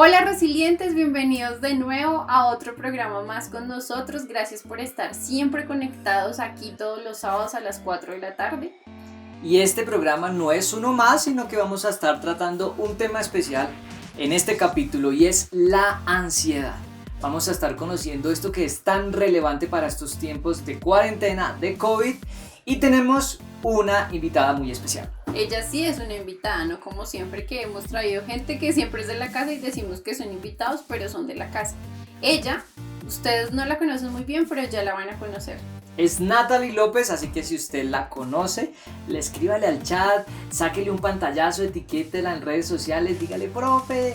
Hola resilientes, bienvenidos de nuevo a otro programa más con nosotros. Gracias por estar siempre conectados aquí todos los sábados a las 4 de la tarde. Y este programa no es uno más, sino que vamos a estar tratando un tema especial en este capítulo y es la ansiedad. Vamos a estar conociendo esto que es tan relevante para estos tiempos de cuarentena, de COVID, y tenemos una invitada muy especial. Ella sí es una invitada, no como siempre que hemos traído gente que siempre es de la casa y decimos que son invitados, pero son de la casa. Ella, ustedes no la conocen muy bien, pero ya la van a conocer. Es Natalie López, así que si usted la conoce, le escríbale al chat, sáquele un pantallazo, etiquétela en redes sociales, dígale profe,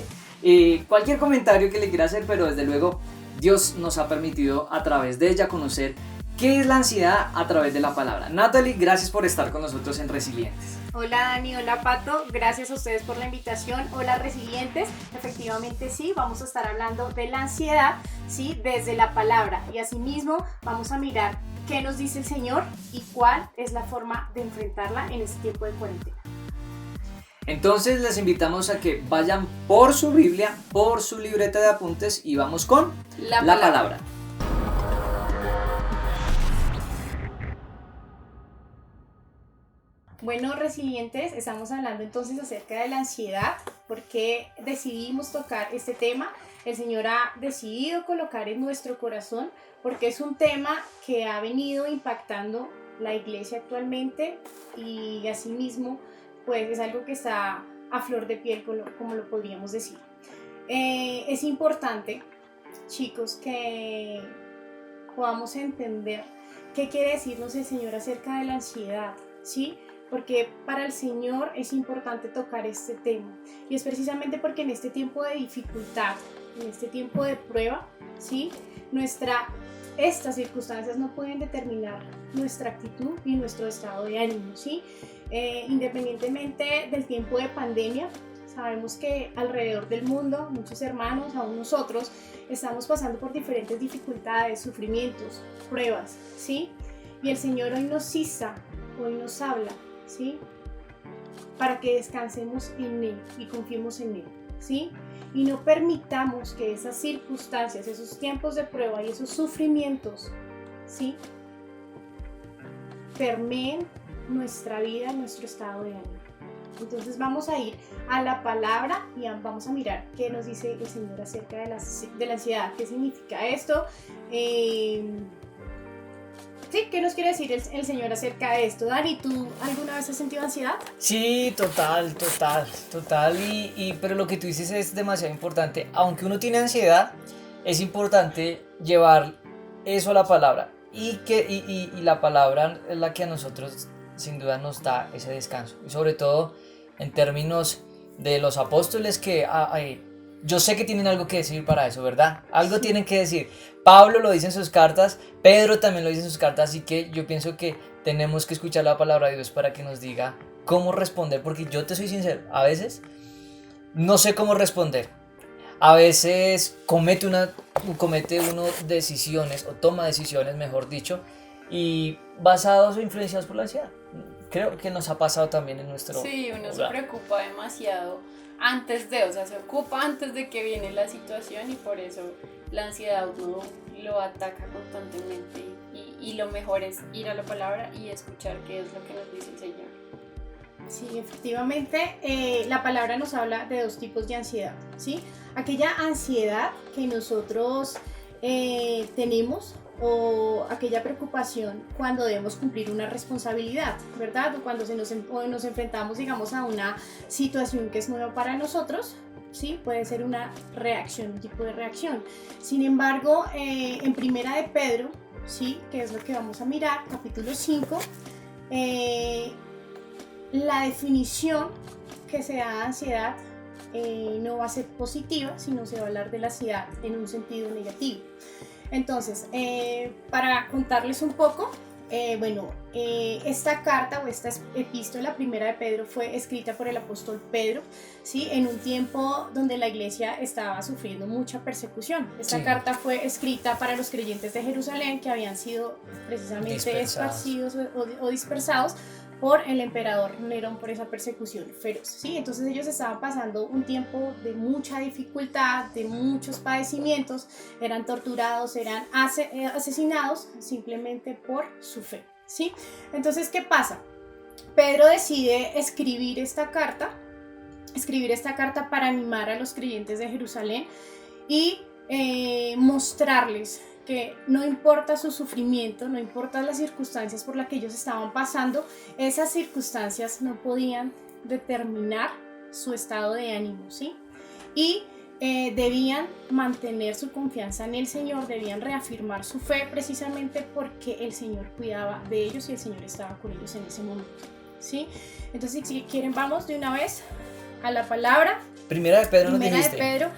cualquier comentario que le quiera hacer, pero desde luego Dios nos ha permitido a través de ella conocer qué es la ansiedad a través de la palabra. Natalie, gracias por estar con nosotros en Resilientes. Hola Dani, hola Pato, gracias a ustedes por la invitación. Hola resilientes, efectivamente sí, vamos a estar hablando de la ansiedad, sí, desde la palabra, y asimismo vamos a mirar qué nos dice el Señor y cuál es la forma de enfrentarla en este tiempo de cuarentena. Entonces les invitamos a que vayan por su Biblia, por su libreta de apuntes y vamos con la palabra. Bueno, resilientes, estamos hablando entonces acerca de la ansiedad, porque decidimos tocar este tema. El Señor ha decidido colocar en nuestro corazón, porque es un tema que ha venido impactando la iglesia actualmente y asimismo, pues es algo que está a flor de piel, como lo podríamos decir. Es importante, chicos, que podamos entender qué quiere decirnos el Señor acerca de la ansiedad, ¿sí? Porque para el Señor es importante tocar este tema y es precisamente porque en este tiempo de dificultad, en este tiempo de prueba, ¿sí? Estas circunstancias no pueden determinar nuestra actitud y nuestro estado de ánimo, ¿sí? Independientemente del tiempo de pandemia, sabemos que alrededor del mundo muchos hermanos, aún nosotros, estamos pasando por diferentes dificultades, sufrimientos, pruebas, ¿sí? Y el Señor hoy nos insta, hoy nos habla, ¿sí? Para que descansemos en Él y confiemos en Él, ¿sí? Y no permitamos que esas circunstancias, esos tiempos de prueba y esos sufrimientos, ¿sí? Permeen nuestra vida, nuestro estado de ánimo. Entonces vamos a ir a la palabra y vamos a mirar qué nos dice el Señor acerca de la ansiedad, qué significa esto. Sí, ¿qué nos quiere decir el Señor acerca de esto? Dani, ¿tú alguna vez has sentido ansiedad? Sí, total, pero lo que tú dices es demasiado importante. Aunque uno tiene ansiedad, es importante llevar eso a la palabra y la palabra es la que a nosotros sin duda nos da ese descanso, y sobre todo en términos de los apóstoles que yo sé que tienen algo que decir para eso, ¿verdad? Algo tienen que decir. Pablo lo dice en sus cartas, Pedro también lo dice en sus cartas, así que yo pienso que tenemos que escuchar la palabra de Dios para que nos diga cómo responder, porque yo te soy sincero, a veces no sé cómo responder. A veces comete uno decisiones, o toma decisiones, mejor dicho, y basados o influenciados por la ansiedad. Creo que nos ha pasado también en nuestro Sí, uno hogar. se preocupa demasiado se ocupa antes de que viene la situación y por eso la ansiedad uno lo ataca constantemente y lo mejor es ir a la palabra y escuchar qué es lo que nos dice el Señor. Sí, efectivamente, la palabra nos habla de dos tipos de ansiedad, ¿sí? Aquella ansiedad que nosotros tenemos o aquella preocupación cuando debemos cumplir una responsabilidad, ¿verdad? O cuando nos enfrentamos, digamos, a una situación que es nueva para nosotros, ¿sí? Puede ser una reacción, un tipo de reacción. Sin embargo, en Primera de Pedro, ¿sí? Que es lo que vamos a mirar, capítulo 5, la definición que se da de ansiedad no va a ser positiva, sino se va a hablar de la ansiedad en un sentido negativo. Entonces, para contarles un poco, esta carta o esta epístola primera de Pedro fue escrita por el apóstol Pedro, ¿sí? En un tiempo donde la iglesia estaba sufriendo mucha persecución. Esta carta fue escrita para los creyentes de Jerusalén que habían sido precisamente esparcidos o dispersados por el emperador Nerón, por esa persecución feroz, ¿sí? Entonces ellos estaban pasando un tiempo de mucha dificultad, de muchos padecimientos, eran torturados, eran asesinados simplemente por su fe, ¿sí? Entonces, ¿qué pasa? Pedro decide escribir esta carta para animar a los creyentes de Jerusalén y mostrarles que no importa su sufrimiento, no importa las circunstancias por las que ellos estaban pasando, esas circunstancias no podían determinar su estado de ánimo, ¿sí? Y debían mantener su confianza en el Señor, debían reafirmar su fe precisamente porque el Señor cuidaba de ellos y el Señor estaba con ellos en ese momento, ¿sí? Entonces, si quieren, vamos de una vez a la palabra. Primera de Pedro, Primera de Pedro,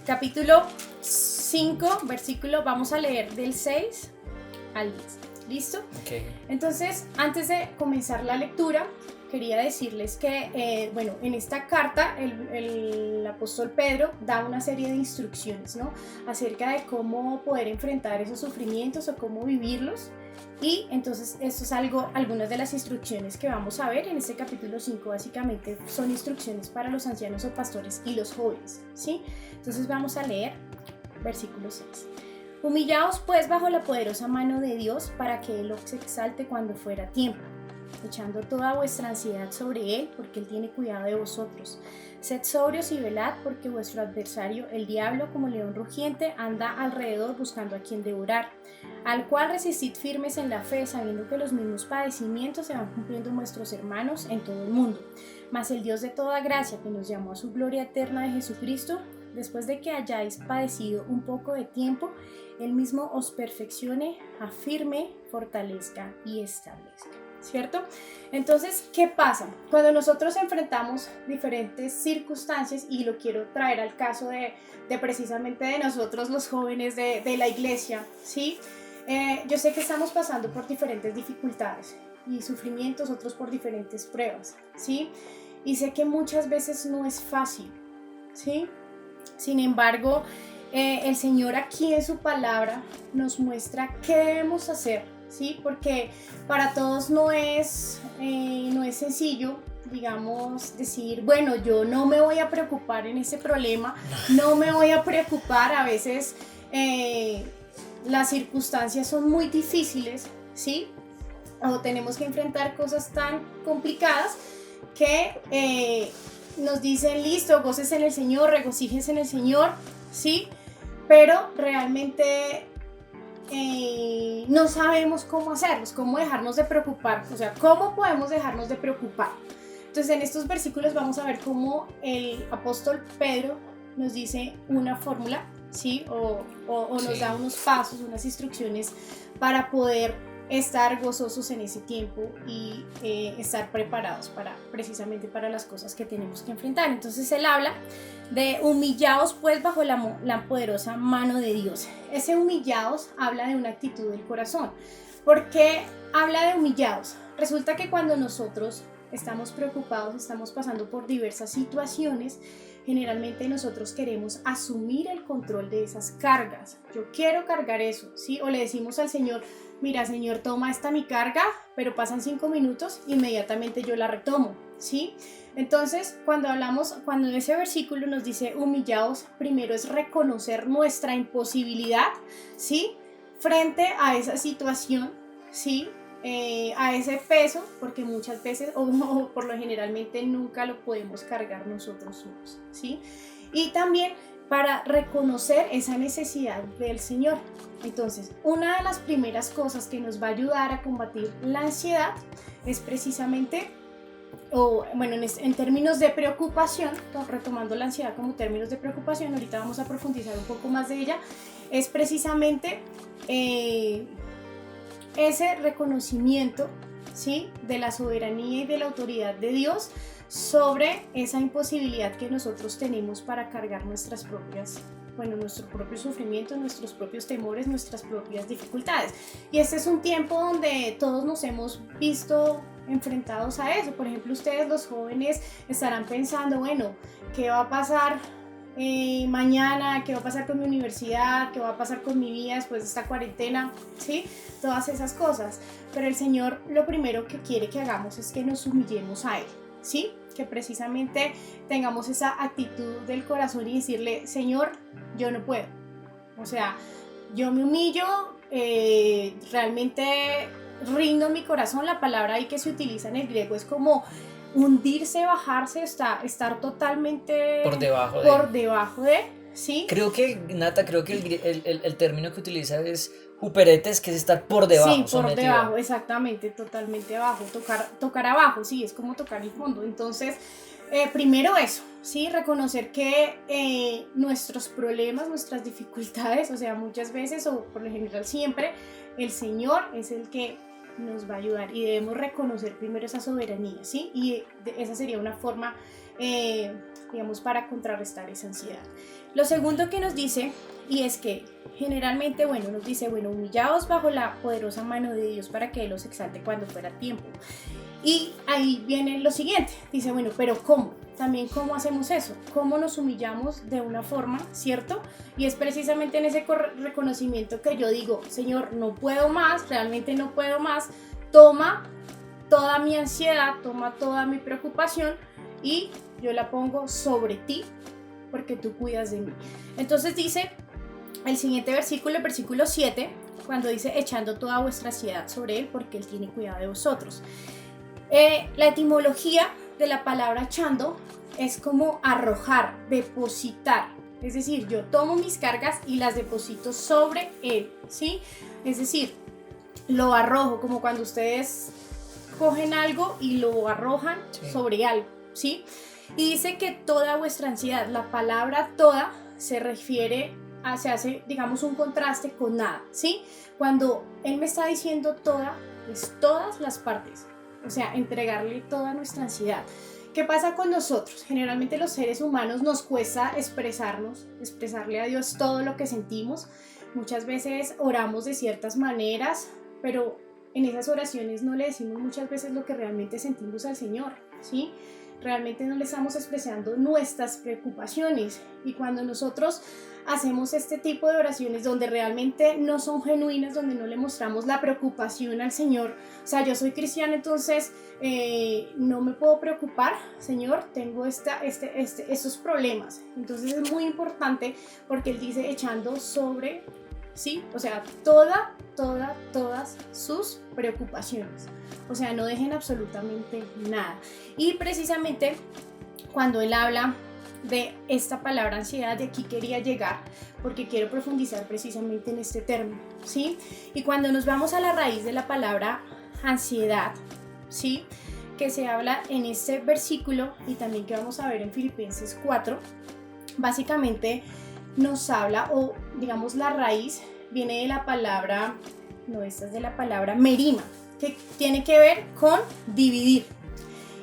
capítulo 5, versículo, vamos a leer del 6 al 10. ¿Listo? Okay. Entonces, antes de comenzar la lectura, quería decirles que, bueno, en esta carta el apóstol Pedro da una serie de instrucciones, ¿no? Acerca de cómo poder enfrentar esos sufrimientos o cómo vivirlos. Y entonces esto es algunas de las instrucciones que vamos a ver en este capítulo 5. Básicamente son instrucciones para los ancianos o pastores y los jóvenes, ¿sí? Entonces vamos a leer versículo 6. Humillaos pues bajo la poderosa mano de Dios para que Él os exalte cuando fuera tiempo, echando toda vuestra ansiedad sobre Él, porque Él tiene cuidado de vosotros. Sed sobrios y velad, porque vuestro adversario, el diablo, como león rugiente, anda alrededor buscando a quien devorar, al cual resistid firmes en la fe, sabiendo que los mismos padecimientos se van cumpliendo en vuestros hermanos en todo el mundo. Mas el Dios de toda gracia, que nos llamó a su gloria eterna de Jesucristo, después de que hayáis padecido un poco de tiempo, Él mismo os perfeccione, afirme, fortalezca y establezca. ¿Cierto? Entonces, ¿qué pasa? Cuando nosotros enfrentamos diferentes circunstancias, y lo quiero traer al caso de precisamente de nosotros los jóvenes de la iglesia, ¿sí? Yo sé que estamos pasando por diferentes dificultades y sufrimientos, otros por diferentes pruebas, ¿sí? Y sé que muchas veces no es fácil, ¿sí? Sin embargo, el Señor aquí en su palabra nos muestra qué debemos hacer, ¿sí? Porque para todos no es sencillo, digamos, decir, bueno, yo no me voy a preocupar en ese problema, no me voy a preocupar. A veces las circunstancias son muy difíciles, ¿sí? O tenemos que enfrentar cosas tan complicadas que nos dicen, listo, goces en el Señor, regocíjense en el Señor, ¿sí? Pero realmente no sabemos cómo hacerlos, cómo dejarnos de preocupar, o sea, cómo podemos dejarnos de preocupar. Entonces, en estos versículos vamos a ver cómo el apóstol Pedro nos dice una fórmula, ¿sí? O nos da unos pasos, unas instrucciones para poder estar gozosos en ese tiempo y estar preparados precisamente para las cosas que tenemos que enfrentar. Entonces él habla de humillaos pues bajo la poderosa mano de Dios. Ese humillaos habla de una actitud del corazón. ¿Por qué habla de humillaos? Resulta que cuando nosotros estamos preocupados, estamos pasando por diversas situaciones, generalmente nosotros queremos asumir el control de esas cargas. Yo quiero cargar eso, ¿sí? O le decimos al Señor, mira, Señor, toma esta mi carga, pero pasan 5 minutos, inmediatamente yo la retomo, ¿sí? Entonces, cuando en ese versículo nos dice humillaos, primero es reconocer nuestra imposibilidad, ¿sí? Frente a esa situación, ¿sí? A ese peso, porque muchas veces, o por lo generalmente, nunca lo podemos cargar nosotros solos, ¿sí? Y también para reconocer esa necesidad del Señor. Entonces, una de las primeras cosas que nos va a ayudar a combatir la ansiedad es precisamente, en términos de preocupación, retomando la ansiedad como términos de preocupación, ahorita vamos a profundizar un poco más de ella, es precisamente ese reconocimiento, ¿sí? De la soberanía y de la autoridad de Dios sobre esa imposibilidad que nosotros tenemos para cargar nuestro propio sufrimiento, nuestros propios temores, nuestras propias dificultades. Y este es un tiempo donde todos nos hemos visto enfrentados a eso. Por ejemplo, ustedes los jóvenes estarán pensando, bueno, ¿qué va a pasar mañana, qué va a pasar con mi universidad, qué va a pasar con mi vida después de esta cuarentena, ¿sí? Todas esas cosas. Pero el Señor lo primero que quiere que hagamos es que nos humillemos a Él, ¿sí? Que precisamente tengamos esa actitud del corazón y decirle, Señor, yo no puedo. O sea, yo me humillo, realmente rindo mi corazón. La palabra ahí que se utiliza en el griego es como hundirse, bajarse, estar totalmente por debajo de, ¿sí? Creo que, Nata, el término que utiliza es huperetes, que es estar por debajo. Sí, por sometido. debajo, exactamente, totalmente abajo, tocar abajo, sí, es como tocar el fondo. Entonces, primero eso, ¿sí? Reconocer que nuestros problemas, nuestras dificultades, o sea, muchas veces o por lo general siempre, el Señor es el que nos va a ayudar y debemos reconocer primero esa soberanía, ¿sí? Y esa sería una forma, digamos, para contrarrestar esa ansiedad. Lo segundo que nos dice, y es que generalmente, nos dice, humillaos bajo la poderosa mano de Dios para que Él los exalte cuando fuera tiempo. Y ahí viene lo siguiente, dice, pero ¿cómo? También cómo hacemos eso, cómo nos humillamos de una forma, ¿cierto? Y es precisamente en ese reconocimiento que yo digo, Señor, no puedo más, realmente no puedo más, toma toda mi ansiedad, toma toda mi preocupación y yo la pongo sobre ti porque tú cuidas de mí. Entonces dice el siguiente versículo, el versículo 7, cuando dice, echando toda vuestra ansiedad sobre Él porque Él tiene cuidado de vosotros. La etimología de la palabra echando es como arrojar, depositar. Es decir, yo tomo mis cargas y las deposito sobre Él, ¿sí? Es decir, lo arrojo, como cuando ustedes cogen algo y lo arrojan sobre algo, ¿sí? Y dice que toda vuestra ansiedad, la palabra toda se refiere a, se hace, digamos, un contraste con nada, ¿sí? Cuando Él me está diciendo toda, es todas las partes. O sea, entregarle toda nuestra ansiedad. ¿Qué pasa con nosotros? Generalmente los seres humanos nos cuesta expresarle a Dios todo lo que sentimos. Muchas veces oramos de ciertas maneras, pero en esas oraciones no le decimos muchas veces lo que realmente sentimos al Señor, ¿sí? Realmente no le estamos expresando nuestras preocupaciones. Y cuando nosotros hacemos este tipo de oraciones donde realmente no son genuinas, donde no le mostramos la preocupación al Señor, o sea, yo soy cristiana, entonces no me puedo preocupar, Señor, tengo estos problemas. Entonces es muy importante porque Él dice echando sobre, ¿sí? O sea, todas sus preocupaciones. O sea, no dejen absolutamente nada. Y precisamente cuando Él habla de esta palabra ansiedad, de aquí quería llegar porque quiero profundizar precisamente en este término, ¿sí? Y cuando nos vamos a la raíz de la palabra ansiedad, ¿sí? Que se habla en este versículo y también que vamos a ver en Filipenses 4, básicamente nos habla, o digamos la raíz viene de la palabra, esta es de la palabra merima, que tiene que ver con dividir.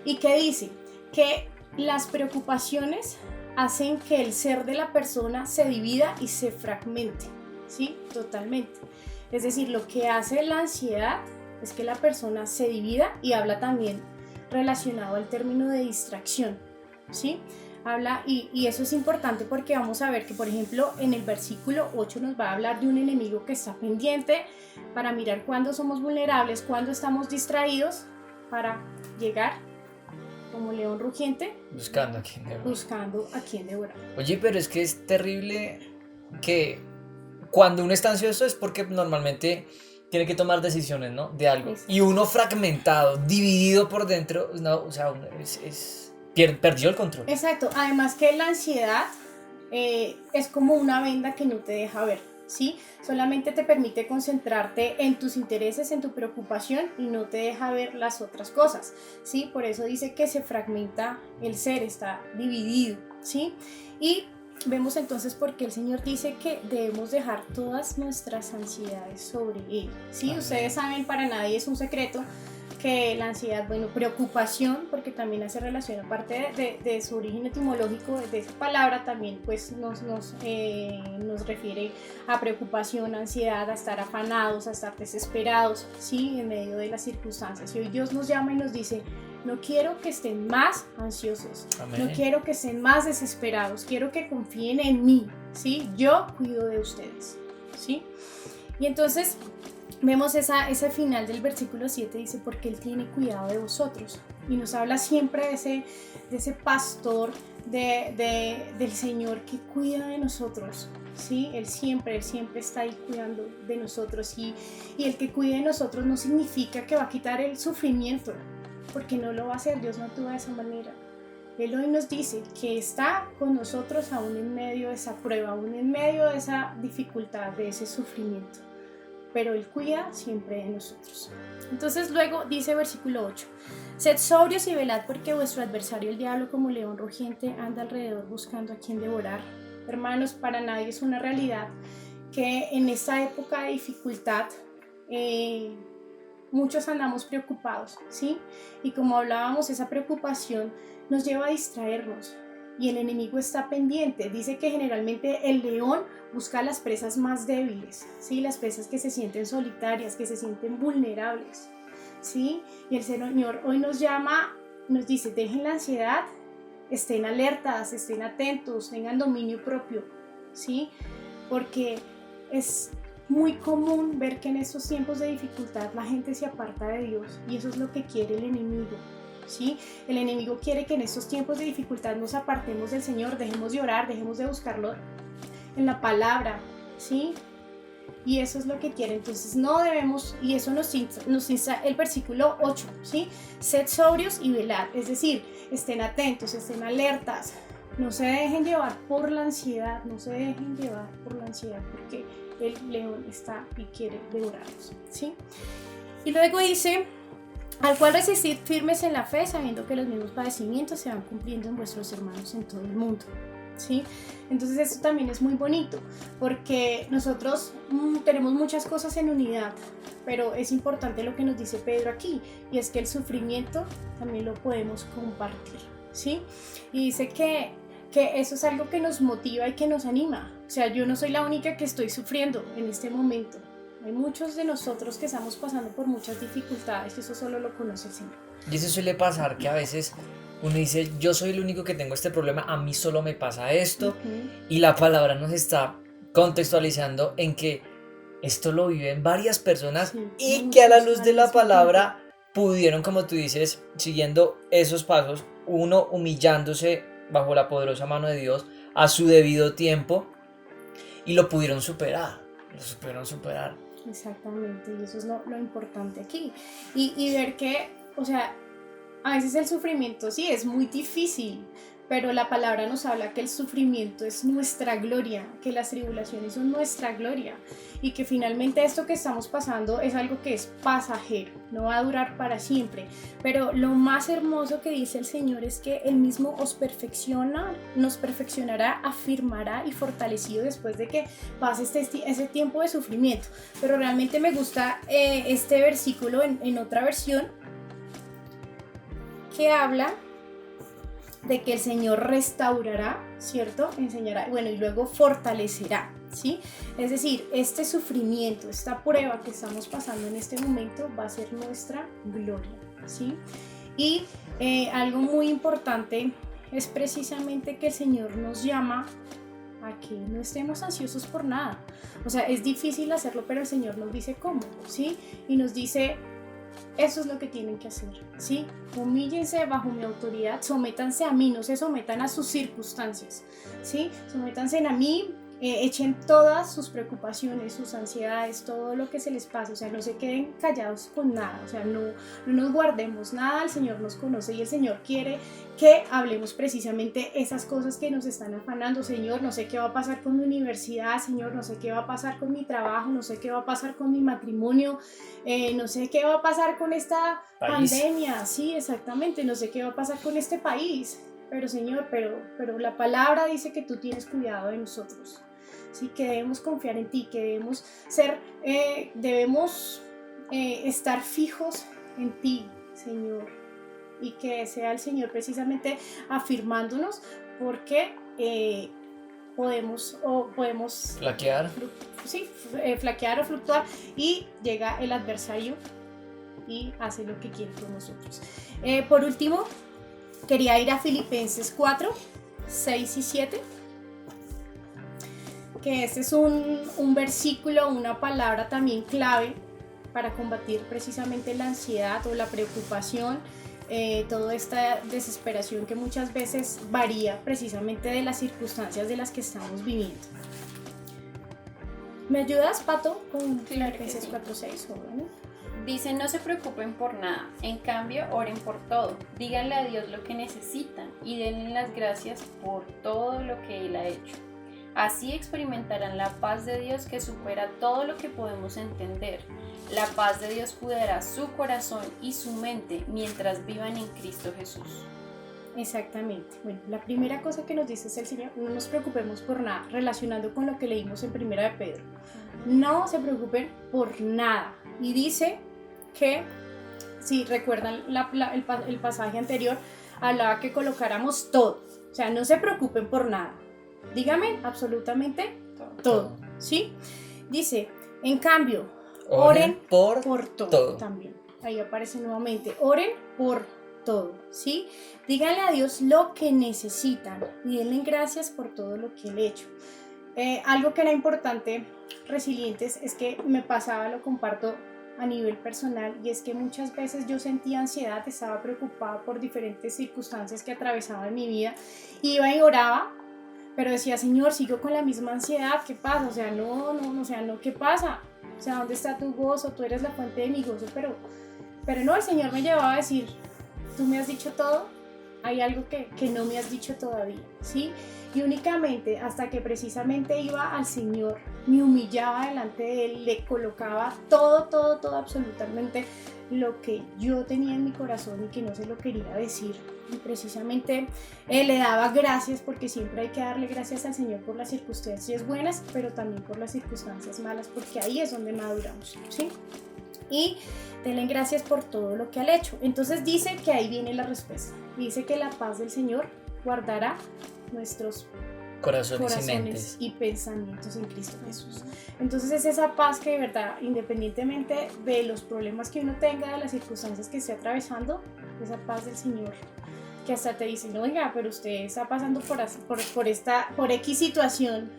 ¿Y qué dice? Que las preocupaciones hacen que el ser de la persona se divida y se fragmente, ¿sí? Totalmente. Es decir, lo que hace la ansiedad es que la persona se divida, y habla también relacionado al término de distracción, ¿sí? Habla, y eso es importante porque vamos a ver que, por ejemplo, en el versículo 8 nos va a hablar de un enemigo que está pendiente para mirar cuándo somos vulnerables, cuándo estamos distraídos, para llegar como león rugiente, buscando a quien devorar. Oye, pero es que es terrible que cuando uno está ansioso es porque normalmente tiene que tomar decisiones, ¿no? De algo. Y uno fragmentado, dividido por dentro, no, o sea, uno perdió el control. Exacto. Además que la ansiedad es como una venda que no te deja ver, ¿sí? Solamente te permite concentrarte en tus intereses, en tu preocupación, y no te deja ver las otras cosas, ¿sí? Por eso dice que se fragmenta el ser, está dividido, ¿sí? Y vemos entonces por qué el Señor dice que debemos dejar todas nuestras ansiedades sobre Él, ¿sí? Amén. Ustedes saben, para nadie es un secreto que la ansiedad, preocupación, porque también hace relación, aparte de su origen etimológico, de esa palabra también pues nos refiere a preocupación, ansiedad, a estar afanados, a estar desesperados, ¿sí? En medio de las circunstancias. Y hoy Dios nos llama y nos dice, No quiero que estén más ansiosos. Amén. No quiero que estén más desesperados. Quiero que confíen en mí, ¿sí? Yo cuido de ustedes, ¿sí? Y entonces vemos ese final del versículo 7, dice, porque Él tiene cuidado de vosotros. Y nos habla siempre de ese pastor, del Señor que cuida de nosotros, ¿sí? Él siempre está ahí cuidando de nosotros. Y el que cuide de nosotros no significa que va a quitar el sufrimiento, porque no lo va a hacer. Dios no actúa de esa manera. Él hoy nos dice que está con nosotros aún en medio de esa prueba, aún en medio de esa dificultad, de ese sufrimiento. Pero Él cuida siempre de nosotros. Entonces luego dice versículo 8, sed sobrios y velad, porque vuestro adversario el diablo como león rugiente anda alrededor buscando a quien devorar. Hermanos, para nadie es una realidad que en esta época de dificultad muchos andamos preocupados, ¿sí? Y como hablábamos, esa preocupación nos lleva a distraernos y el enemigo está pendiente. Dice que generalmente el león busca las presas más débiles, ¿sí? Las presas que se sienten solitarias, que se sienten vulnerables, ¿sí? Y el Señor hoy nos llama, nos dice, dejen la ansiedad, estén alertas, estén atentos, tengan dominio propio, ¿sí? Porque es muy común ver que en estos tiempos de dificultad la gente se aparta de Dios, y eso es lo que quiere el enemigo, ¿sí? El enemigo quiere que en estos tiempos de dificultad nos apartemos del Señor, dejemos de orar, dejemos de buscarlo en la palabra, ¿sí? Y eso es lo que quiere. Entonces no debemos, y eso nos insta el versículo 8, ¿sí? Sed sobrios y velad, es decir, estén atentos, estén alertas, no se dejen llevar por la ansiedad, no se dejen llevar por la ansiedad, porque el león está y quiere devorarlos, ¿sí? Y luego dice, al cual resistid firmes en la fe, sabiendo que los mismos padecimientos se van cumpliendo en vuestros hermanos en todo el mundo, ¿sí? Entonces esto también es muy bonito, porque nosotros tenemos muchas cosas en unidad, pero es importante lo que nos dice Pedro aquí, y es que el sufrimiento también lo podemos compartir, ¿sí? Y dice que eso es algo que nos motiva y que nos anima. O sea, yo no soy la única que estoy sufriendo en este momento. Hay muchos de nosotros que estamos pasando por muchas dificultades, y eso solo lo conoce el Señor. Y eso suele pasar, que a veces uno dice, yo soy el único que tengo este problema, a mí solo me pasa esto, y la palabra nos está contextualizando en que esto lo viven varias personas, sí, y que a la luz de la palabra pudieron, como tú dices, siguiendo esos pasos, uno humillándose bajo la poderosa mano de Dios a su debido tiempo, y lo pudieron superar, Exactamente, y eso es lo importante aquí, y ver que, o sea, a veces el sufrimiento sí es muy difícil, pero la palabra nos habla que el sufrimiento es nuestra gloria, que las tribulaciones son nuestra gloria, y que finalmente esto que estamos pasando es algo que es pasajero, no va a durar para siempre. Pero lo más hermoso que dice el Señor es que Él mismo os perfecciona, nos perfeccionará, afirmará y fortalecido después de que pase ese tiempo de sufrimiento. Pero realmente me gusta este versículo en otra versión, que habla de que el Señor restaurará, ¿cierto? Enseñará, bueno, y luego fortalecerá, ¿sí? Es decir, este sufrimiento, esta prueba que estamos pasando en este momento va a ser nuestra gloria, ¿sí? Y algo muy importante es precisamente que el Señor nos llama a que no estemos ansiosos por nada. O sea, es difícil hacerlo, pero el Señor nos dice cómo, ¿sí? Y nos dice, eso es lo que tienen que hacer, ¿sí? Humíllense bajo mi autoridad, sométanse a mí, no se sometan a sus circunstancias, ¿sí? Sométanse a mí, echen todas sus preocupaciones, sus ansiedades, todo lo que se les pase, o sea, no se queden callados con nada, o sea, no nos guardemos nada, el Señor nos conoce y el Señor quiere que hablemos precisamente esas cosas que nos están afanando. Señor, no sé qué va a pasar con mi universidad, Señor, no sé qué va a pasar con mi trabajo, no sé qué va a pasar con mi matrimonio, no sé qué va a pasar con esta pandemia, sí, exactamente, no sé qué va a pasar con este país, pero Señor, pero la palabra dice que tú tienes cuidado de nosotros, sí, que debemos confiar en ti, que debemos estar fijos en ti, Señor, y que sea el Señor precisamente afirmándonos, porque podemos flaquear, flaquear o fluctuar, y llega el adversario y hace lo que quiere con nosotros. Por último, quería ir a Filipenses 4, 6 y 7, que este es un versículo, una palabra también clave para combatir precisamente la ansiedad o la preocupación, toda esta desesperación que muchas veces varía precisamente de las circunstancias de las que estamos viviendo. ¿Me ayudas, Pato, con Filipenses sí. 4, 6? Dice, no se preocupen por nada, en cambio oren por todo, díganle a Dios lo que necesitan y denle las gracias por todo lo que Él ha hecho. Así experimentarán la paz de Dios que supera todo lo que podemos entender. La paz de Dios cuidará su corazón y su mente mientras vivan en Cristo Jesús. Exactamente. Bueno, la primera cosa que nos dice es el Señor, no nos preocupemos por nada, relacionando con lo que leímos en 1 de Pedro. No se preocupen por nada. Y dice que, si recuerdan el pasaje anterior, hablaba que colocáramos todo. O sea, no se preocupen por nada. Dígame absolutamente todo. ¿Sí? Dice, en cambio, oren por todo. También. Ahí aparece nuevamente, oren por todo, ¿sí? Díganle a Dios lo que necesitan y denle gracias por todo lo que Él ha hecho. Algo que era importante, resilientes, es que me pasaba, lo comparto a nivel personal, y es que muchas veces yo sentía ansiedad, estaba preocupada por diferentes circunstancias que atravesaba en mi vida, iba y oraba, pero decía, Señor, sigo con la misma ansiedad, ¿qué pasa? O sea, no, ¿qué pasa? O sea, ¿dónde está tu gozo? Tú eres la fuente de mi gozo, pero no, el Señor me llevaba a decir, tú me has dicho todo, hay algo que no me has dicho todavía, ¿sí? Y únicamente hasta que precisamente iba al Señor, me humillaba delante de Él, le colocaba todo, absolutamente lo que yo tenía en mi corazón y que no se lo quería decir. Y precisamente le daba gracias, porque siempre hay que darle gracias al Señor por las circunstancias buenas, pero también por las circunstancias malas, porque ahí es donde maduramos, ¿sí? Y denle gracias por todo lo que ha hecho. Entonces dice que ahí viene la respuesta. Dice que la paz del Señor guardará nuestros corazones y pensamientos en Cristo Jesús. Entonces es esa paz que de verdad, independientemente de los problemas que uno tenga, de las circunstancias que esté atravesando, esa paz del Señor que hasta te dice, no, oiga, pero usted está pasando por X situación,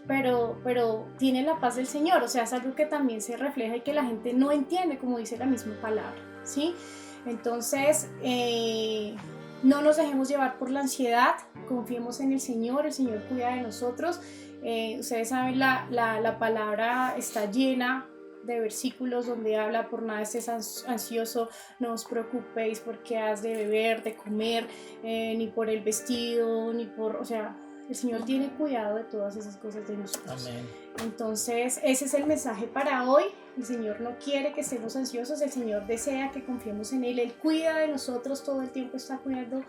pero tiene la paz del Señor. O sea, es algo que también se refleja y que la gente no entiende, como dice la misma palabra, ¿sí? Entonces, no nos dejemos llevar por la ansiedad, confiemos en el Señor cuida de nosotros. Ustedes saben, la palabra está llena de versículos donde habla, por nada estés ansioso, no os preocupéis por qué has de beber, de comer, ni por el vestido, o sea, el Señor tiene cuidado de todas esas cosas de nosotros. Amén. Entonces, ese es el mensaje para hoy. El Señor no quiere que estemos ansiosos, el Señor desea que confiemos en Él. Él cuida de nosotros, todo el tiempo está cuidando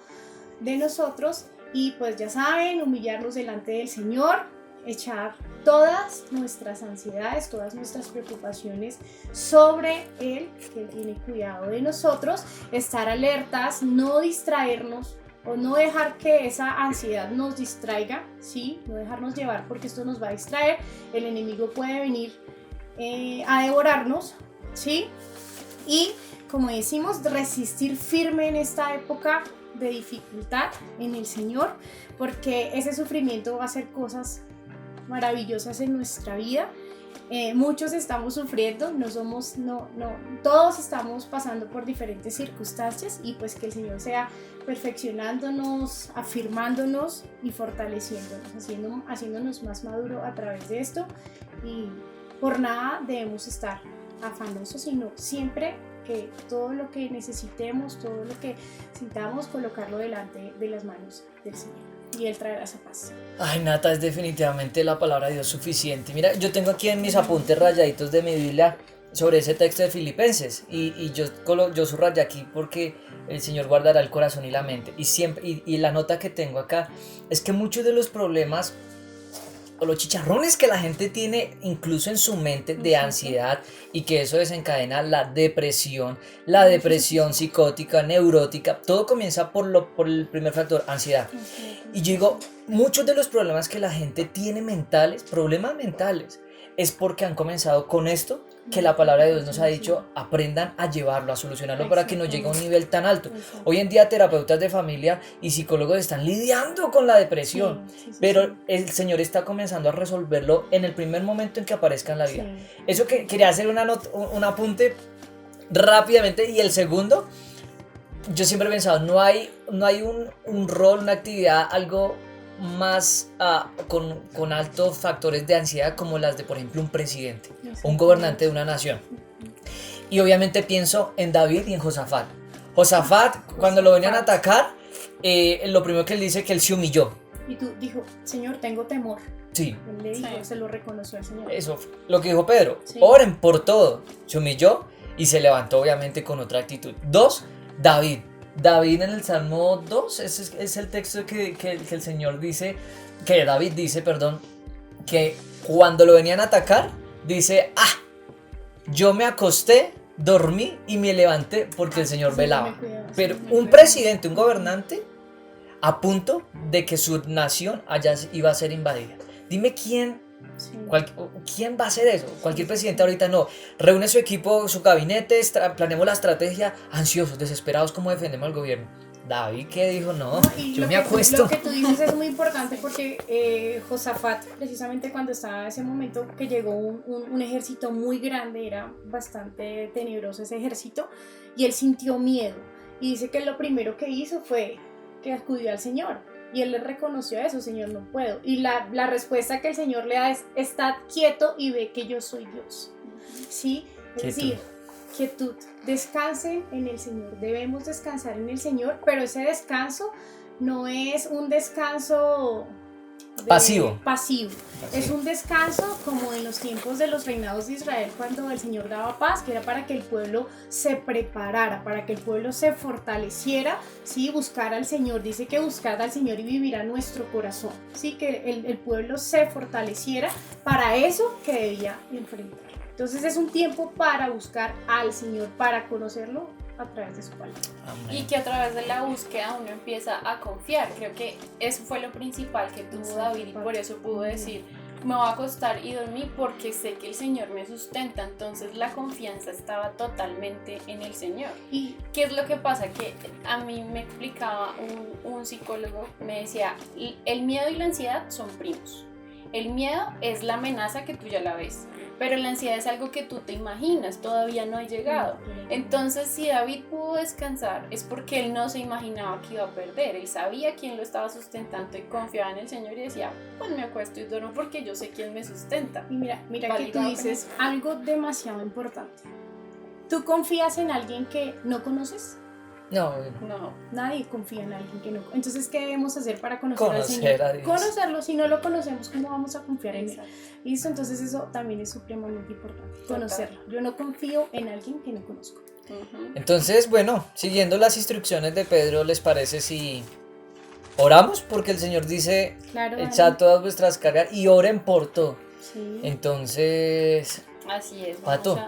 de nosotros. Y pues ya saben, humillarnos delante del Señor, echar todas nuestras ansiedades, todas nuestras preocupaciones sobre Él, que Él tiene cuidado de nosotros, estar alertas, no distraernos, o no dejar que esa ansiedad nos distraiga, ¿sí? No dejarnos llevar, porque esto nos va a distraer. El enemigo puede venir a devorarnos, ¿sí? Y como decimos, resistir firme en esta época de dificultad en el Señor, porque ese sufrimiento va a hacer cosas maravillosas en nuestra vida. Muchos estamos sufriendo, todos estamos pasando por diferentes circunstancias, y pues que el Señor sea perfeccionándonos, afirmándonos y fortaleciéndonos, haciéndonos más maduros a través de esto. Y por nada debemos estar afanosos, sino siempre que todo lo que necesitemos, todo lo que sintamos, colocarlo delante de las manos del Señor, y Él traerá esa paz. Ay, Nata, es definitivamente la palabra de Dios suficiente. Mira, yo tengo aquí en mis apuntes rayaditos de mi Biblia sobre ese texto de Filipenses, y yo subrayé aquí porque el Señor guardará el corazón y la mente. Y la nota que tengo acá es que muchos de los problemas o los chicharrones que la gente tiene incluso en su mente de ansiedad, y que eso desencadena la depresión psicótica, neurótica, todo comienza por el primer factor, ansiedad. Y yo digo, muchos de los problemas que la gente tiene problemas mentales, es porque han comenzado con esto, que la palabra de Dios nos ha dicho, aprendan a llevarlo, a solucionarlo para que no llegue a un nivel tan alto. Hoy en día terapeutas de familia y psicólogos están lidiando con la depresión, pero el Señor está comenzando a resolverlo en el primer momento en que aparezca en la vida. Eso que quería hacer un apunte rápidamente. Y el segundo, yo siempre he pensado, no hay un rol, una actividad, algo más con altos factores de ansiedad como las de, por ejemplo, un presidente, un gobernante de una nación. Y obviamente pienso en David y en Josafat. Josafat, cuando lo venían a atacar, lo primero que él dice es que él se humilló. Y tú dijo, Señor, tengo temor. Sí. Él le dijo, se lo reconoció al Señor. Eso, lo que dijo Pedro, oren por todo. Se humilló y se levantó obviamente con otra actitud. 2, David en el Salmo 2, ese es el texto que el Señor dice, que David dice, que cuando lo venían a atacar, dice, yo me acosté, dormí y me levanté porque el Señor velaba. Pero un presidente, un gobernante, a punto de que su nación iba a ser invadida. Dime quién va a hacer eso. Cualquier presidente ahorita no. Reúne su equipo, su gabinete, planeemos la estrategia, ansiosos, desesperados, cómo defendemos al gobierno. David, ¿qué dijo? No, yo me acuesto. Lo que tú dices es muy importante porque Josafat, precisamente cuando estaba en ese momento que llegó un ejército muy grande, era bastante tenebroso ese ejército, y él sintió miedo. Y dice que lo primero que hizo fue que acudió al Señor. Y él le reconoció eso, Señor, no puedo. Y la respuesta que el Señor le da es, estad quieto y ve que yo soy Dios. ¿Sí? Es decir, quietud. Descansen en el Señor. Debemos descansar en el Señor, pero ese descanso no es un descanso pasivo. Es un descanso como en los tiempos de los reinados de Israel, cuando el Señor daba paz, que era para que el pueblo se preparara, para que el pueblo se fortaleciera, ¿sí? Buscar al Señor. Dice que buscar al Señor y vivirá nuestro corazón, ¿sí? Que el pueblo se fortaleciera para eso que debía enfrentar. Entonces es un tiempo para buscar al Señor, para conocerlo a través de su palabra. Y que a través de la búsqueda uno empieza a confiar. Creo que eso fue lo principal que tuvo David, y por eso pudo decir, me voy a acostar y dormir porque sé que el Señor me sustenta. Entonces la confianza estaba totalmente en el Señor. ¿Y qué es lo que pasa? Que a mí me explicaba un psicólogo, me decía, el miedo y la ansiedad son primos. El miedo es la amenaza que tú ya la ves, pero la ansiedad es algo que tú te imaginas, todavía no ha llegado. Entonces, si David pudo descansar, es porque él no se imaginaba que iba a perder. Él sabía quién lo estaba sustentando y confiaba en el Señor y decía, pues me acuesto y duermo porque yo sé quién me sustenta. Y mira que tú dices algo demasiado importante. ¿Tú confías en alguien que no conoces? No. Nadie confía en alguien que no. Entonces, ¿qué debemos hacer para conocer al Señor? A Dios. Conocerlo. Si no lo conocemos, ¿cómo vamos a confiar en Él? ¿Listo? Entonces eso también es supremamente importante. Conocerlo. Yo no confío en alguien que no conozco. Entonces, bueno, siguiendo las instrucciones de Pedro, ¿les parece si oramos? Porque el Señor dice, echad todas vuestras cargas y oren por todo. Sí. Entonces, así es, vamos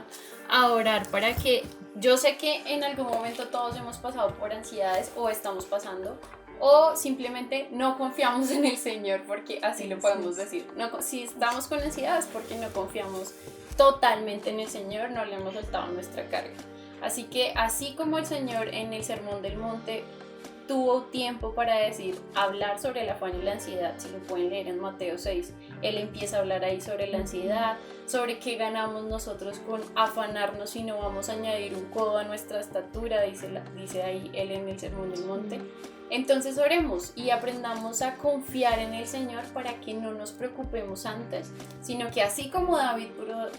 a orar para que, yo sé que en algún momento todos hemos pasado por ansiedades o estamos pasando, o simplemente no confiamos en el Señor, porque así lo podemos decir. No, si estamos con ansiedades porque no confiamos totalmente en el Señor, no le hemos soltado nuestra carga. Así que así como el Señor en el Sermón del Monte tuvo tiempo para hablar sobre el afán y la ansiedad, si lo pueden leer en Mateo 6, él empieza a hablar ahí sobre la ansiedad, sobre qué ganamos nosotros con afanarnos si no vamos a añadir un codo a nuestra estatura, dice ahí él en el Sermón del Monte. Entonces oremos y aprendamos a confiar en el Señor para que no nos preocupemos antes, sino que así como David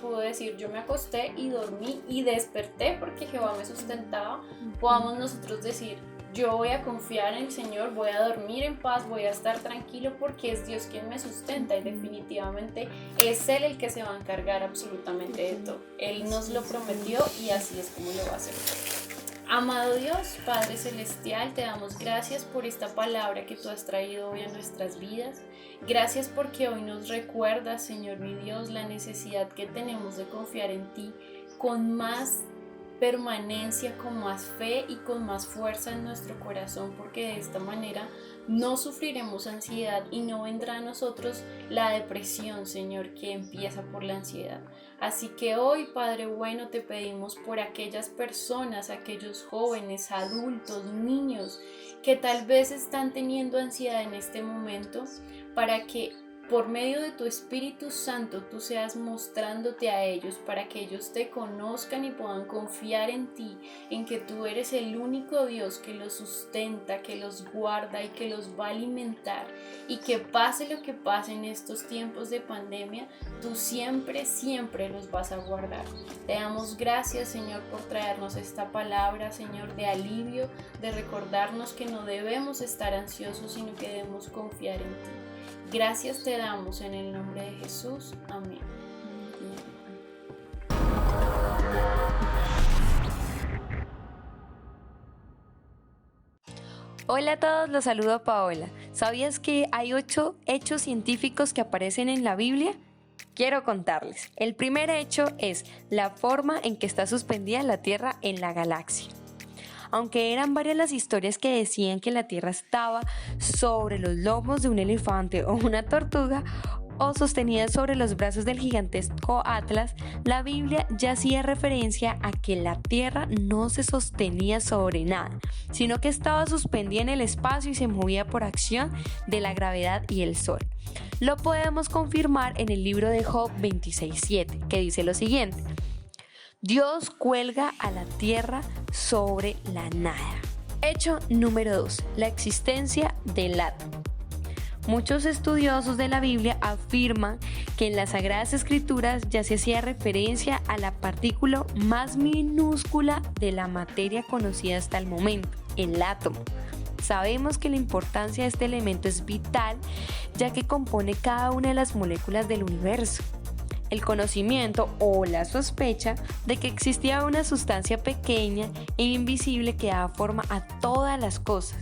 pudo decir, yo me acosté y dormí y desperté porque Jehová me sustentaba, podamos nosotros decir, yo voy a confiar en el Señor, voy a dormir en paz, voy a estar tranquilo porque es Dios quien me sustenta y definitivamente es Él el que se va a encargar absolutamente de todo. Él nos lo prometió y así es como lo va a hacer. Amado Dios, Padre Celestial, te damos gracias por esta palabra que tú has traído hoy a nuestras vidas. Gracias porque hoy nos recuerdas, Señor mi Dios, la necesidad que tenemos de confiar en ti con más permanencia, con más fe y con más fuerza en nuestro corazón, porque de esta manera no sufriremos ansiedad y no vendrá a nosotros la depresión, Señor, que empieza por la ansiedad. Así que hoy, Padre bueno, te pedimos por aquellas personas, aquellos jóvenes, adultos, niños que tal vez están teniendo ansiedad en este momento, para que por medio de tu Espíritu Santo tú seas mostrándote a ellos, para que ellos te conozcan y puedan confiar en ti, en que tú eres el único Dios que los sustenta, que los guarda y que los va a alimentar, y que pase lo que pase en estos tiempos de pandemia, tú siempre, siempre los vas a guardar. Te damos gracias, Señor, por traernos esta palabra, Señor, de alivio, de recordarnos que no debemos estar ansiosos, sino que debemos confiar en ti. Gracias te damos en el nombre de Jesús. Amén. Hola a todos, los saludo Paola. ¿Sabías que hay 8 hechos científicos que aparecen en la Biblia? Quiero contarles. El primer hecho es la forma en que está suspendida la Tierra en la galaxia. Aunque eran varias las historias que decían que la Tierra estaba sobre los lomos de un elefante o una tortuga, o sostenida sobre los brazos del gigantesco Atlas, la Biblia ya hacía referencia a que la Tierra no se sostenía sobre nada, sino que estaba suspendida en el espacio y se movía por acción de la gravedad y el Sol. Lo podemos confirmar en el libro de Job 26:7, que dice lo siguiente: Dios cuelga a la tierra sobre la nada. Hecho número 2. La existencia del átomo. Muchos estudiosos de la Biblia afirman que en las Sagradas Escrituras ya se hacía referencia a la partícula más minúscula de la materia conocida hasta el momento, el átomo. Sabemos que la importancia de este elemento es vital, ya que compone cada una de las moléculas del universo. El conocimiento o la sospecha de que existía una sustancia pequeña e invisible que daba forma a todas las cosas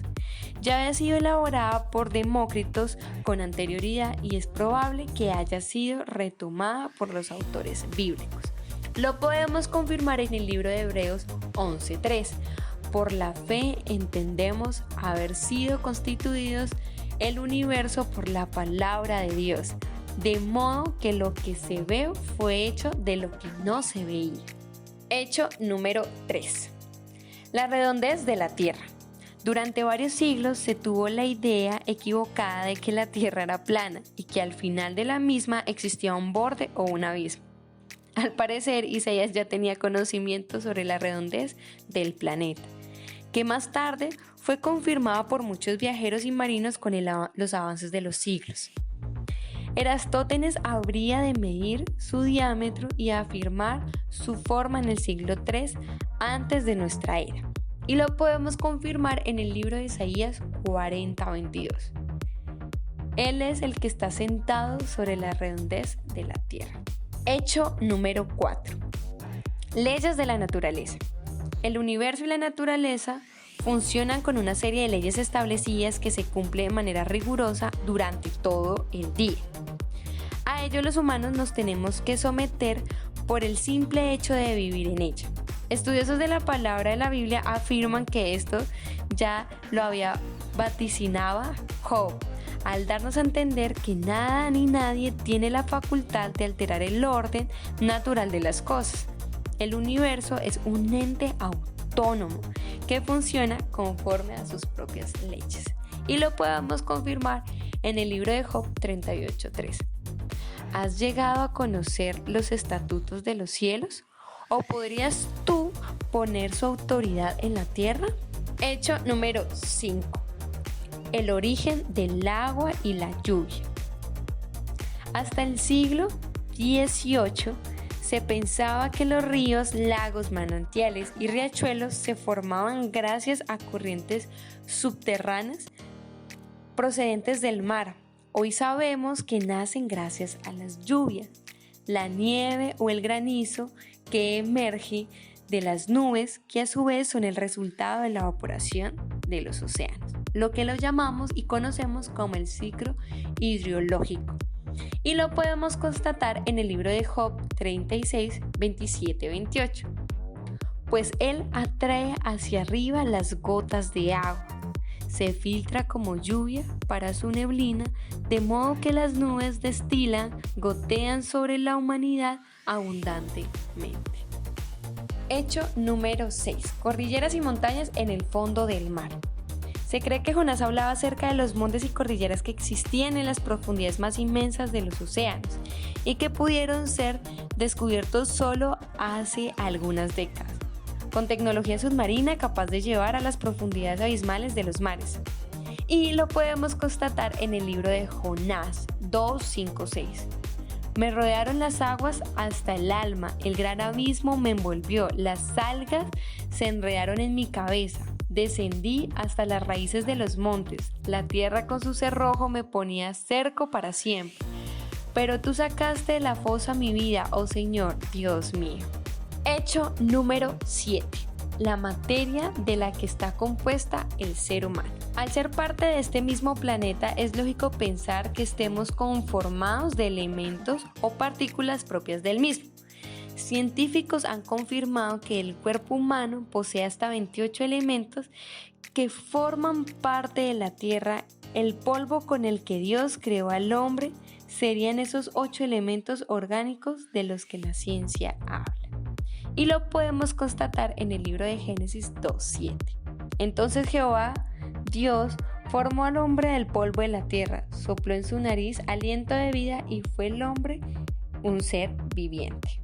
ya había sido elaborada por Demócritos con anterioridad, y es probable que haya sido retomada por los autores bíblicos. Lo podemos confirmar en el libro de Hebreos 11:3. Por la fe entendemos haber sido constituidos el universo por la palabra de Dios, de modo que lo que se ve fue hecho de lo que no se veía. Hecho número 3. La redondez de la Tierra. Durante varios siglos se tuvo la idea equivocada de que la Tierra era plana y que al final de la misma existía un borde o un abismo. Al parecer, Isaías ya tenía conocimiento sobre la redondez del planeta, que más tarde fue confirmada por muchos viajeros y marinos con los avances de los siglos. Eratóstenes habría de medir su diámetro y afirmar su forma en el siglo III antes de nuestra era. Y lo podemos confirmar en el libro de Isaías 40:22. Él es el que está sentado sobre la redondez de la tierra. Hecho número 4. Leyes de la naturaleza. El universo y la naturaleza funcionan con una serie de leyes establecidas que se cumplen de manera rigurosa durante todo el día. A ello los humanos nos tenemos que someter por el simple hecho de vivir en ella. Estudiosos de la palabra de la Biblia afirman que esto ya lo había vaticinado Job, al darnos a entender que nada ni nadie tiene la facultad de alterar el orden natural de las cosas. El universo es un ente autónomo que funciona conforme a sus propias leyes. Y lo podemos confirmar en el libro de Job 38:3. ¿Has llegado a conocer los estatutos de los cielos? ¿O podrías tú poner su autoridad en la tierra? Hecho número 5. El origen del agua y la lluvia. Hasta el siglo XVIII se pensaba que los ríos, lagos, manantiales y riachuelos se formaban gracias a corrientes subterráneas procedentes del mar. Hoy sabemos que nacen gracias a las lluvias, la nieve o el granizo que emerge de las nubes, que a su vez son el resultado de la evaporación de los océanos, lo que lo llamamos y conocemos como el ciclo hidrológico. Y lo podemos constatar en el libro de Job 36, 27, 28. pues Él atrae hacia arriba las gotas de agua. Se filtra como lluvia para su neblina, de modo que las nubes destilan, gotean sobre la humanidad abundantemente. Hecho número 6. Cordilleras y montañas en el fondo del mar. Se cree que Jonás hablaba acerca de los montes y cordilleras que existían en las profundidades más inmensas de los océanos y que pudieron ser descubiertos solo hace algunas décadas, con tecnología submarina capaz de llevar a las profundidades abismales de los mares. Y lo podemos constatar en el libro de Jonás 2:5-6. Me rodearon las aguas hasta el alma, el gran abismo me envolvió, las algas se enredaron en mi cabeza. Descendí hasta las raíces de los montes, la tierra con su cerrojo me ponía cerco para siempre. Pero tú sacaste de la fosa mi vida, oh Señor, Dios mío. Hecho número 7. La materia de la que está compuesta el ser humano. Al ser parte de este mismo planeta, es lógico pensar que estemos conformados de elementos o partículas propias del mismo. Científicos han confirmado que el cuerpo humano posee hasta 28 elementos que forman parte de la Tierra. El polvo con el que Dios creó al hombre serían esos 8 elementos orgánicos de los que la ciencia habla. Y lo podemos constatar en el libro de Génesis 2:7. Entonces Jehová, Dios, formó al hombre del polvo de la tierra, sopló en su nariz aliento de vida y fue el hombre un ser viviente.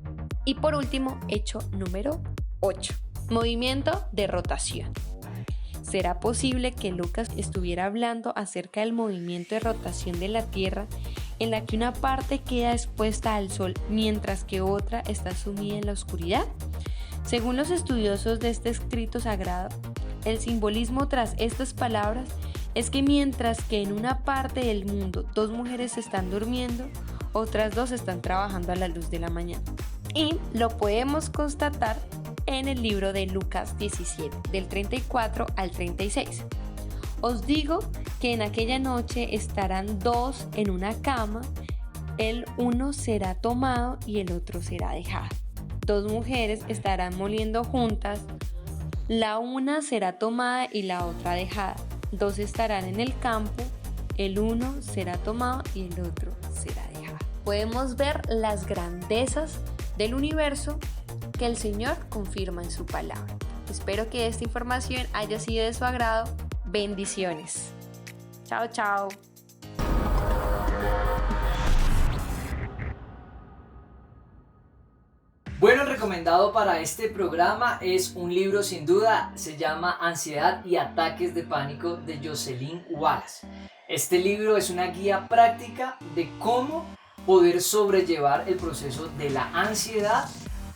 Y por último, hecho número 8. Movimiento de rotación. ¿Será posible que Lucas estuviera hablando acerca del movimiento de rotación de la Tierra en la que una parte queda expuesta al sol mientras que otra está sumida en la oscuridad? Según los estudiosos de este escrito sagrado, el simbolismo tras estas palabras es que mientras que en una parte del mundo 2 mujeres están durmiendo, otras 2 están trabajando a la luz de la mañana. Y lo podemos constatar en el libro de Lucas 17, del 34 al 36. Os digo que en aquella noche estarán 2 en una cama, el uno será tomado y el otro será dejado. 2 mujeres estarán moliendo juntas, la una será tomada y la otra dejada. 2 estarán en el campo, el uno será tomado y el otro será dejado. Podemos ver las grandezas del universo que el Señor confirma en su palabra. Espero que esta información haya sido de su agrado. Bendiciones. Chao, chao. Bueno, el recomendado para este programa es un libro sin duda, se llama Ansiedad y Ataques de Pánico de Jocelyn Wallace. Este libro es una guía práctica de cómo poder sobrellevar el proceso de la ansiedad,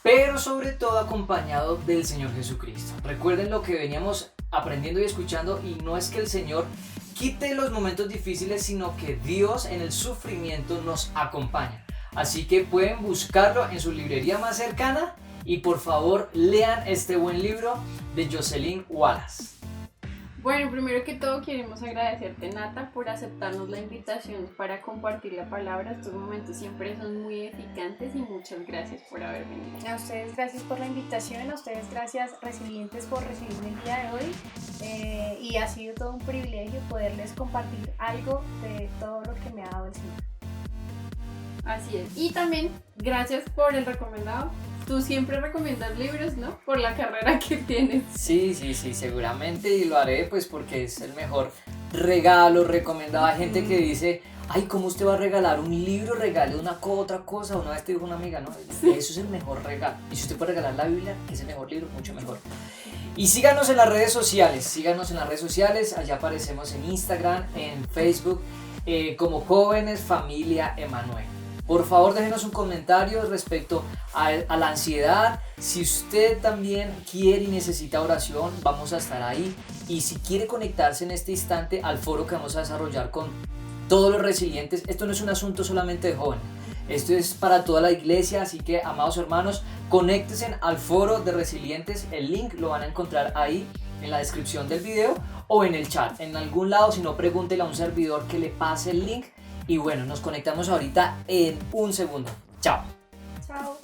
pero sobre todo acompañado del Señor Jesucristo. Recuerden lo que veníamos aprendiendo y escuchando, y no es que el Señor quite los momentos difíciles, sino que Dios en el sufrimiento nos acompaña. Así que pueden buscarlo en su librería más cercana y por favor lean este buen libro de Jocelyn Wallace. Bueno, primero que todo queremos agradecerte, Nata, por aceptarnos la invitación para compartir la palabra. Estos momentos siempre son muy edificantes y muchas gracias por haber venido. A ustedes gracias por la invitación, a ustedes gracias Resilientes por recibirme el día de hoy, y ha sido todo un privilegio poderles compartir algo de todo lo que me ha dado el Señor. Así es, y también gracias por el recomendado. Tú siempre recomiendas libros, ¿no? Por la carrera que tienes. Sí, seguramente, y lo haré pues porque es el mejor regalo recomendado. Hay gente que dice, ay, ¿cómo usted va a regalar un libro? Regale otra cosa. Una vez te dijo una amiga, ¿no? Sí. Eso es el mejor regalo. Y si usted puede regalar la Biblia, que es el mejor libro, mucho mejor. Y síganos en las redes sociales, allá aparecemos en Instagram, en Facebook, como Jóvenes Familia Emanuel. Por favor, déjenos un comentario respecto a la ansiedad. Si usted también quiere y necesita oración, vamos a estar ahí. Y si quiere conectarse en este instante al foro que vamos a desarrollar con todos los resilientes, esto no es un asunto solamente de jóvenes, esto es para toda la iglesia. Así que, amados hermanos, conéctense al foro de resilientes. El link lo van a encontrar ahí en la descripción del video o en el chat, en algún lado. Si no, pregúntele a un servidor que le pase el link. Y bueno, nos conectamos ahorita en un segundo. Chao. Chao.